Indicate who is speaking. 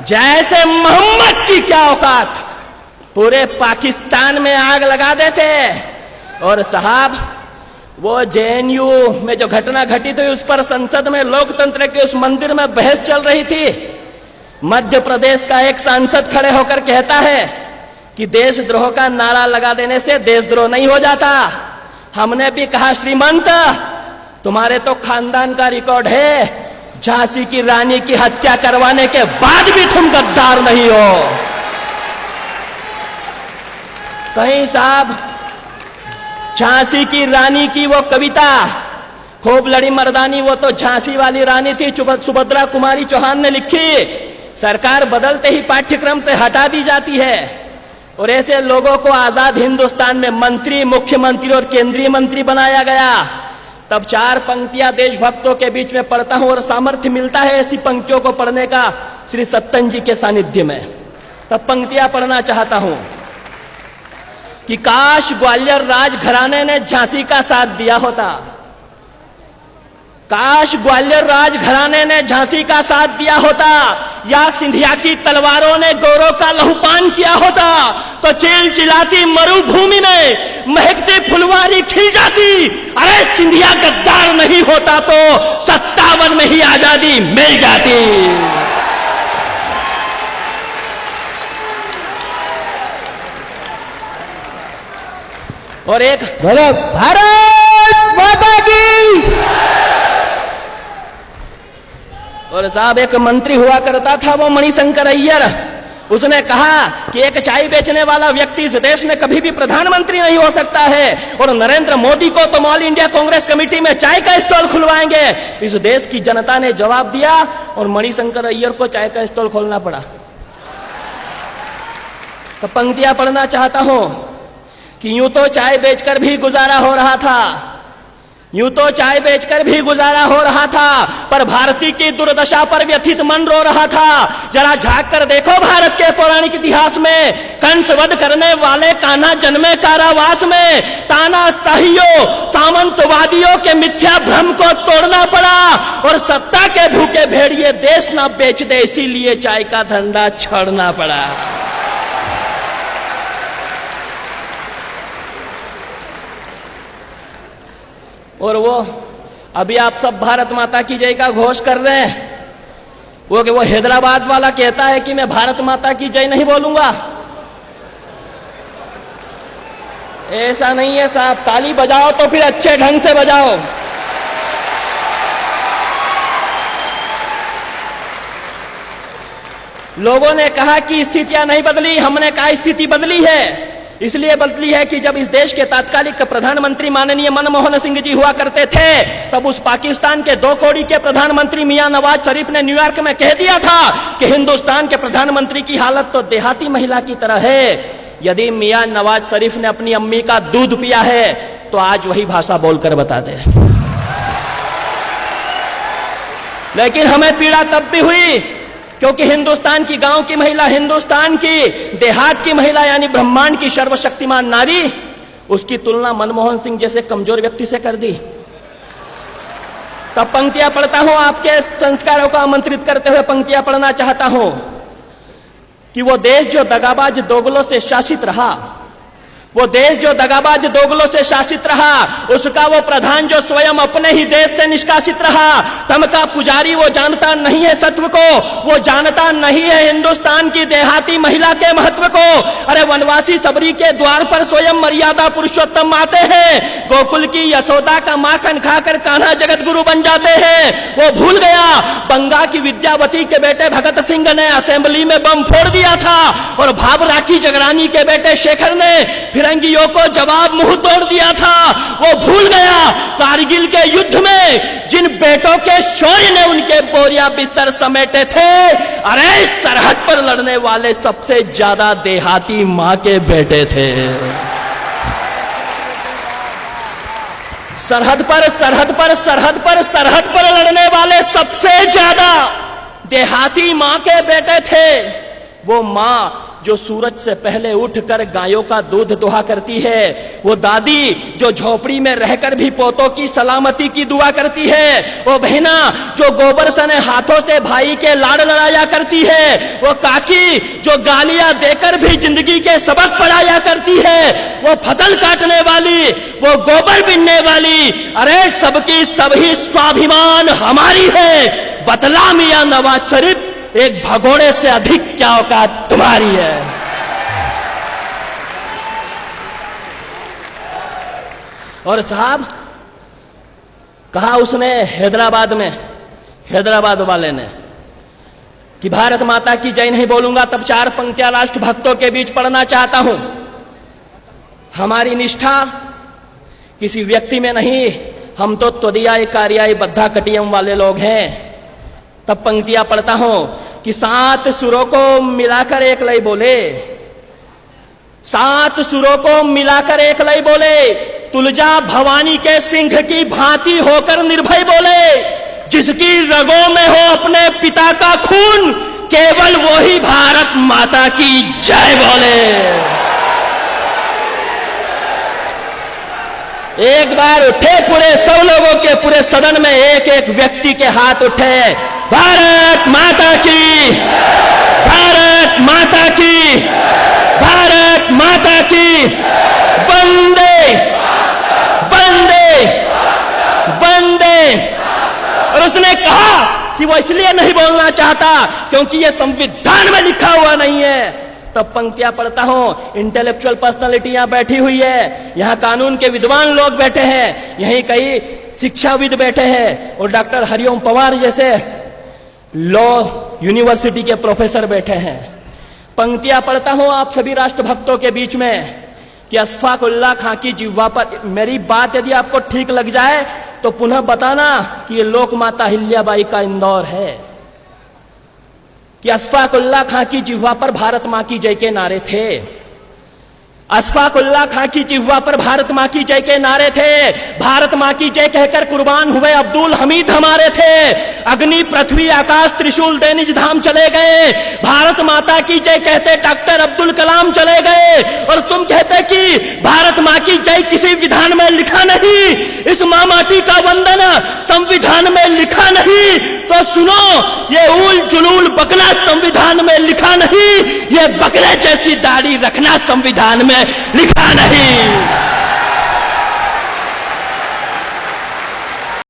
Speaker 1: जैसे मोहम्मद की क्या औकात, पूरे पाकिस्तान में आग लगा देते। और साहब वो जेएनयू में जो घटना घटित हुई उस पर संसद में लोकतंत्र के उस मंदिर में बहस चल रही थी। मध्य प्रदेश का एक सांसद खड़े होकर कहता है कि देशद्रोह का नारा लगा देने से देशद्रोह नहीं हो जाता। हमने भी कहा श्रीमंत, तुम्हारे तो खानदान का रिकॉर्ड है, झांसी की रानी की हत्या करवाने के बाद भी तुम गद्दार नहीं हो। कहीं साहब झांसी की रानी की वो कविता, खूब लड़ी मर्दानी, वो तो झांसी वाली रानी थी, सुभद्रा कुमारी चौहान ने लिखी। सरकार बदलते ही पाठ्यक्रम से हटा दी जाती है और ऐसे लोगों को आजाद हिंदुस्तान में मंत्री, मुख्यमंत्री और केंद्रीय मंत्री बनाया गया। तब 4 पंक्तियां देशभक्तों के बीच में पढ़ता हूं और सामर्थ्य मिलता है ऐसी पंक्तियों को पढ़ने का श्री सत्तन जी के सानिध्य में। तब पंक्तियां पढ़ना चाहता हूं कि काश ग्वालियर राजघराने ने झांसी का साथ दिया होता, काश ग्वालियर राजघराने ने झांसी का साथ दिया होता, या सिंधिया की तलवारों ने गौरों का लहूपान किया होता, तो चिलचिलाती मरुभूमि में महकती फुलवारी खिल जाती। अरे सिंधिया गद्दार नहीं होता तो 57 में ही आजादी मिल जाती। और एक
Speaker 2: भारत माता की।
Speaker 1: और साहब एक मंत्री हुआ करता था वो मणिशंकर अय्यर, उसने कहा कि एक चाय बेचने वाला व्यक्ति इस देश में कभी भी प्रधानमंत्री नहीं हो सकता है, और नरेंद्र मोदी को तो ऑल इंडिया कांग्रेस कमेटी में चाय का स्टॉल खुलवाएंगे। इस देश की जनता ने जवाब दिया और मणिशंकर अय्यर को चाय का स्टॉल खोलना पड़ा। तो पंक्तियां पढ़ना चाहता हूं कि यूं तो चाय बेचकर भी गुजारा हो रहा था, यूं तो चाय बेचकर भी गुजारा हो रहा था, पर भारती की दुर्दशा पर व्यथित मन रो रहा था। जरा झांक कर देखो भारत के पौराणिक इतिहास में, कंस वध करने वाले कान्हा जन्मे कारावास में, तानाशाहियों सामंतवादियों के मिथ्या भ्रम को तोड़ना पड़ा, और सत्ता के भूखे भेड़िए देश ना बेच दे इसीलिए चाय का धंधा छोड़ना पड़ा। और वो अभी आप सब भारत माता की जय का घोष कर रहे हैं, वो हैदराबाद वाला कहता है कि मैं भारत माता की जय नहीं बोलूंगा। ऐसा नहीं है साहब, ताली बजाओ तो फिर अच्छे ढंग से बजाओ। लोगों ने कहा कि स्थितियां नहीं बदली, हमने कहा स्थिति बदली है। इसलिए बदली है कि जब इस देश के तात्कालिक प्रधानमंत्री माननीय मनमोहन सिंह जी हुआ करते थे, तब उस पाकिस्तान के 2 कौड़ी के प्रधानमंत्री मियां नवाज शरीफ ने न्यूयॉर्क में कह दिया था कि हिंदुस्तान के प्रधानमंत्री की हालत तो देहाती महिला की तरह है। यदि मियां नवाज शरीफ ने अपनी अम्मी का दूध पिया है तो आज वही भाषा बोलकर बता दे। लेकिन हमें पीड़ा तब भी हुई क्योंकि हिंदुस्तान की गांव की महिला, हिंदुस्तान की देहात की महिला यानी ब्रह्मांड की सर्वशक्तिमान नारी, उसकी तुलना मनमोहन सिंह जैसे कमजोर व्यक्ति से कर दी। तब पंक्तियां पढ़ता हूं, आपके संस्कारों को आमंत्रित करते हुए पंक्तियां पढ़ना चाहता हूं कि वो देश जो दगाबाज दोगलों से शासित रहा, वो देश जो दगाबाज दोगलों से शासित रहा, उसका वो प्रधान जो स्वयं अपने ही देश से निष्कासित रहा। तम का पुजारी वो जानता नहीं है सत्व को, वो जानता नहीं है हिंदुस्तान की देहाती महिला के महत्व को। अरे वनवासी सबरी के द्वार पर स्वयं मर्यादा पुरुषोत्तम आते हैं, गोकुल की यशोदा का माखन खाकर कान्हा जगत गुरु बन जाते हैं। वो भूल गया बंगा की विद्यावती के बेटे भगत सिंह ने असेंबली में बम फोड़ दिया था, और भाभ राखी जगरानी के बेटे शेखर ने फिरंगियों को जवाब मुंह तोड़ दिया था। वो भूल गया कारगिल के युद्ध में जिन बेटों के शौर्य ने उनके बोरिया बिस्तर समेटे थे, अरे सरहद पर लड़ने वाले सबसे ज्यादा देहाती मां के बेटे थे। सरहद पर लड़ने वाले सबसे ज्यादा देहाती मां के बेटे थे। वो मां जो सूरज से पहले उठकर गायों का दूध दुहा करती है, वो दादी जो झोपड़ी में रहकर भी पोतों की सलामती की दुआ करती है, वो बहना जो गोबर सने हाथों से भाई के लाड़ लड़ाया करती है, वो काकी जो गालियां देकर भी जिंदगी के सबक पढ़ाया करती है, वो फसल काटने वाली, वो गोबर बिनने वाली, अरे सबकी सभी स्वाभिमान हमारी है। बतला मियां नवाज शरीफ, एक भगोड़े से अधिक क्या औकात तुम्हारी है। और साहब कहा उसने हैदराबाद वाले ने कि भारत माता की जय नहीं बोलूंगा, तब 4 पंक्तियां राष्ट्र भक्तों के बीच पढ़ना चाहता हूं। हमारी निष्ठा किसी व्यक्ति में नहीं, हम तो त्वदीयाय कार्याय बद्धा कटियम वाले लोग हैं। तब पंक्तियां पढ़ता हूं कि 7 सुरों को मिलाकर एक लय बोले, 7 सुरों को मिलाकर एक लय बोले, तुलजा भवानी के सिंह की भांति होकर निर्भय बोले, जिसकी रगों में हो अपने पिता का खून, केवल वही भारत माता की जय बोले। एक बार उठे पूरे 100 लोगों के, पूरे सदन में एक एक व्यक्ति के हाथ उठे, भारत माता की, भारत माता की, भारत माता की, वंदे वंदे वंदे। और उसने कहा कि वो इसलिए नहीं बोलना चाहता क्योंकि ये संविधान में लिखा हुआ नहीं है। तब पंक्तियां पढ़ता हूं, इंटेलेक्चुअल पर्सनालिटियां बैठी हुई है, यहां कानून के विद्वान लोग बैठे हैं, यहीं कई शिक्षाविद बैठे हैं, और डॉक्टर हरिओम पवार जैसे लॉ यूनिवर्सिटी के प्रोफेसर बैठे हैं। पंक्तियां पढ़ता हूं आप सभी राष्ट्रभक्तों के बीच में कि अशफाक उल्लाह खां की जिह्वा पर, मेरी बात यदि आपको ठीक लग जाए तो पुनः बताना कि ये लोक माता हिल्याबाई का इंदौर है, कि अशफाक उल्लाह खां की जिह्वा पर भारत मां की जय के नारे थे। अशफाक उल्लाह खां की जिह्वा पर भारत मां की जय के नारे थे। भारत मां की जय कहकर कुर्बान हुए अब्दुल हमीद हमारे थे। अग्नि पृथ्वी आकाश त्रिशूल दे निज धाम चले गए। भारत माता की जय कहते डॉक्टर अब्दुल कलाम चले गए, और तुम कहते कि भारत मां की जय किसी विधान में लिखा नहीं, इस मां माटी का वंदन संविधान में लिखा नहीं। तो सुनो, ये उल जुलूल बकना संविधान में लिखा नहीं, ये बकरे जैसी दाढ़ी रखना संविधान में लिखा नहीं।